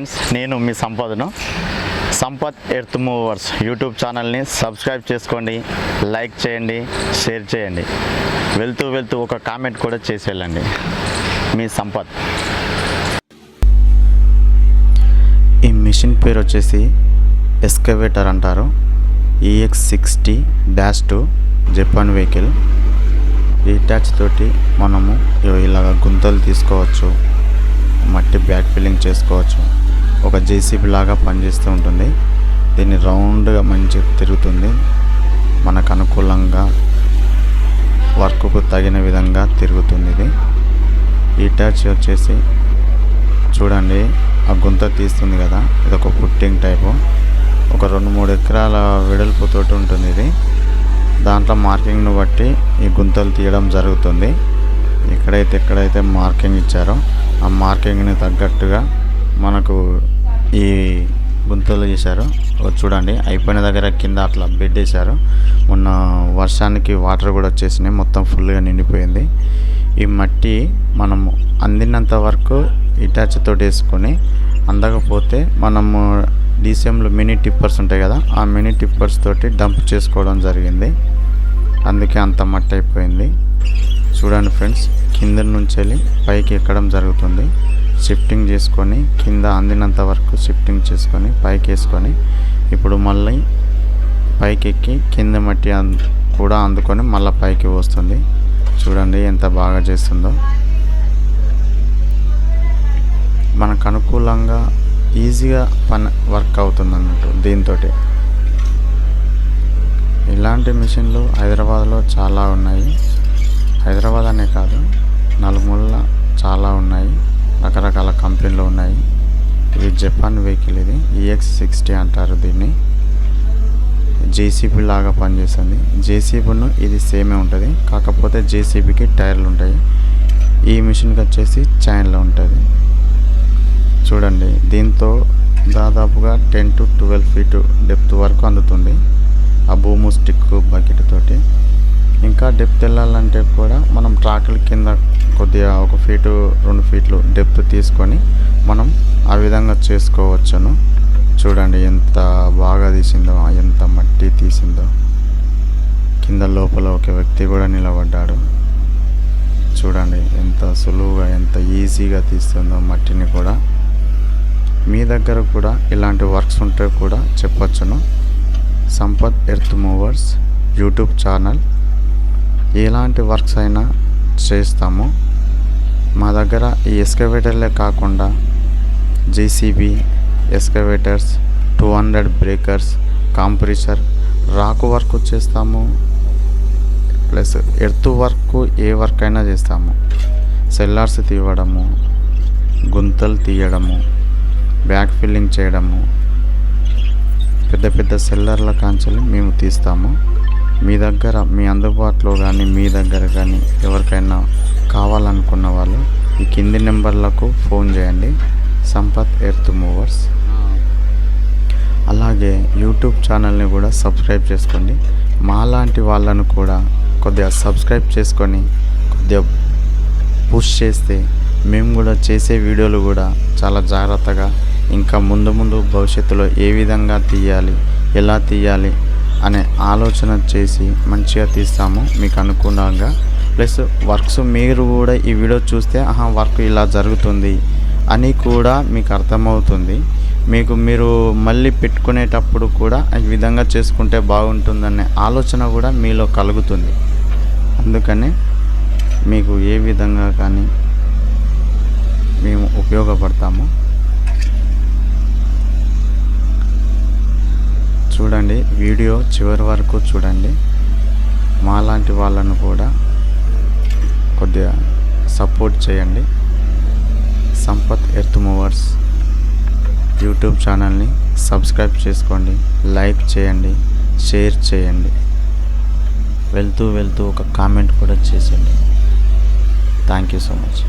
Friends, నేను మీ సంపదను. Sampath earth movers YouTube ఛానల్ని సబ్స్క్రైబ్ చేసుకోండి, లైక్ చేయండి, షేర్ చేయండి. వెళ్తూ ఒక కామెంట్ కూడా చేసి వెళ్ళండి. మీ సంపత్. ఈ మిషన్ పేరు వచ్చేసి ఎస్కవేటర్ అంటారు. EX60-2 Japan vehicle. ఈ అటాచ్ తోటి మనము ఇలాగ గుంతలు తీసుకోవచ్చు, మట్టి బ్యాక్ ఫిల్లింగ్ చేసుకోవచ్చు. ఒక జేసీబీ లాగా పనిచేస్తూ ఉంటుంది. దీన్ని రౌండ్గా మంచిగా తిరుగుతుంది. మనకు అనుకూలంగా వర్క్కు తగిన విధంగా తిరుగుతుంది. ఇది ఈ అటాచ్ వచ్చేసి చూడండి, ఆ గుంత తీస్తుంది కదా, ఇది ఒక పుట్టింగ్ టైపు. ఒక 2-3 ఎకరాల వెడల్పుతోటి ఉంటుంది ఇది. దాంట్లో మార్కింగ్ను బట్టి ఈ గుంతలు తీయడం జరుగుతుంది. ఎక్కడైతే మార్కింగ్ ఇచ్చారో ఆ మార్కింగ్ని తగ్గట్టుగా మనకు ఈ గుంతలు చేశారు. చూడండి, అయిపోయిన దగ్గర కింద అట్లా బెడ్ వేశారు. మొన్న వర్షానికి వాటర్ కూడా వచ్చేసినాయి, మొత్తం ఫుల్గా నిండిపోయింది. ఈ మట్టి మనము అందినంత వరకు ఇటాచ్ తోటి వేసుకొని, అందకపోతే మనము DCMలో మినీ టిప్పర్స్ ఉంటాయి కదా, ఆ మినీ టిప్పర్స్ తోటి డంప్ చేసుకోవడం జరిగింది. అందుకే అంత మట్టి అయిపోయింది. చూడండి ఫ్రెండ్స్, కింద నుంచి వెళ్ళి పైకి ఎక్కడం జరుగుతుంది. షిఫ్టింగ్ చేసుకొని కింద అందినంత వరకు షిఫ్టింగ్ చేసుకొని పైకి వేసుకొని, ఇప్పుడు మళ్ళీ పైకి ఎక్కి కింద మట్టి కూడా అందుకొని మళ్ళీ పైకి వస్తుంది. చూడండి ఎంత బాగా చేస్తుందో. మనకు అనుకూలంగా ఈజీగా పని వర్క్ అవుతుంది అన్నట్టు దీంతో. ఇలాంటి మిషన్లు హైదరాబాద్లో చాలా ఉన్నాయి. హైదరాబాద్ అనే కాదు, నలుమూలల చాలా ఉన్నాయి. రకరకాల కంపెనీలు ఉన్నాయి. ఇది జపాన్ వెహికల్. ఇది EX60 అంటారు దీన్ని. జేసీబీ లాగా పనిచేస్తుంది. జేసీబీను ఇది సేమే ఉంటుంది, కాకపోతే జేసీబీకి టైర్లు ఉంటాయి. ఈ మిషన్కి వచ్చేసి చైన్లో ఉంటుంది. చూడండి, దీంతో దాదాపుగా 10 to 12 ఫీట్ డెప్త్ వరకు అందుతుంది ఆ భూము స్టిక్ బకెట్ తోటి. ఇంకా డెప్త్ వెళ్ళాలంటే కూడా మనం ట్రాక్ల కింద కొద్దిగా 1 ఫీటు 2 ఫీట్లు డెప్త్ తీసుకొని మనం ఆ విధంగా చేసుకోవచ్చును. చూడండి ఎంత బాగా తీసిందో, ఎంత మట్టి తీసిందో. కింద లోపల ఒక వ్యక్తి కూడా నిలబడ్డాడు. చూడండి ఎంత సులువుగా, ఎంత ఈజీగా తీస్తుందో మట్టిని కూడా. మీ దగ్గర కూడా ఇలాంటి వర్క్స్ ఉంటే కూడా చెప్పొచ్చును. Sampath earth movers YouTube channel. ఎలాంటి వర్క్స్ అయినా చేస్తాము. మా దగ్గర ఈ ఎస్కవేటర్లే కాకుండా JCB, excavators, 200 breakers, compressor, rock work చేస్తాము. ప్లస్ ఎర్త్ వర్క్, ఏ వర్క్ అయినా చేస్తాము. సెల్లార్స్ తీయడము, గుంతలు తీయడము, బ్యాక్ ఫిల్లింగ్ చేయడము, పెద్ద సెల్లర్ల కాంచెలు మేము తీస్తాము. మీ దగ్గర, మీ అందుబాటులో కానీ, మీ దగ్గర కానీ ఎవరికైనా కావాలనుకున్న వాళ్ళు ఈ కింది నెంబర్లకు ఫోన్ చేయండి. Sampath earth movers. అలాగే యూట్యూబ్ ఛానల్ని కూడా సబ్స్క్రైబ్ చేసుకోండి. మాలాంటి వాళ్ళను కూడా కొద్దిగా సబ్స్క్రైబ్ చేసుకొని కొద్దిగా పుష్ చేస్తే మేము కూడా చేసే వీడియోలు కూడా చాలా జాగ్రత్తగా, ఇంకా ముందు భవిష్యత్తులో ఏ విధంగా తీయాలి, ఎలా తీయాలి అనే ఆలోచన చేసి మంచిగా తీస్తాము మీకు అనుకూలంగా. ప్లస్ వర్క్స్ మీరు కూడా ఈ వీడియో చూస్తే వర్క్ ఇలా జరుగుతుంది అని కూడా మీకు అర్థమవుతుంది. మీరు మళ్ళీ పెట్టుకునేటప్పుడు కూడా ఈ విధంగా చేసుకుంటే బాగుంటుందనే ఆలోచన కూడా మీలో కలుగుతుంది. అందుకనే మీకు ఏ విధంగా కానీ మేము ఉపయోగపడతాము. చూడండి, వీడియో చివరి వరకు చూడండి. మాలాంటి వాళ్ళను కూడా కొద్దిగా సపోర్ట్ చేయండి. సంపత్ ఎర్త్ మూవర్స్ యూట్యూబ్ ఛానల్ని సబ్స్క్రైబ్ చేసుకోండి, లైక్ చేయండి, షేర్ చేయండి. వెళ్తూ ఒక కామెంట్ కూడా చేసేయండి. Thank you so much.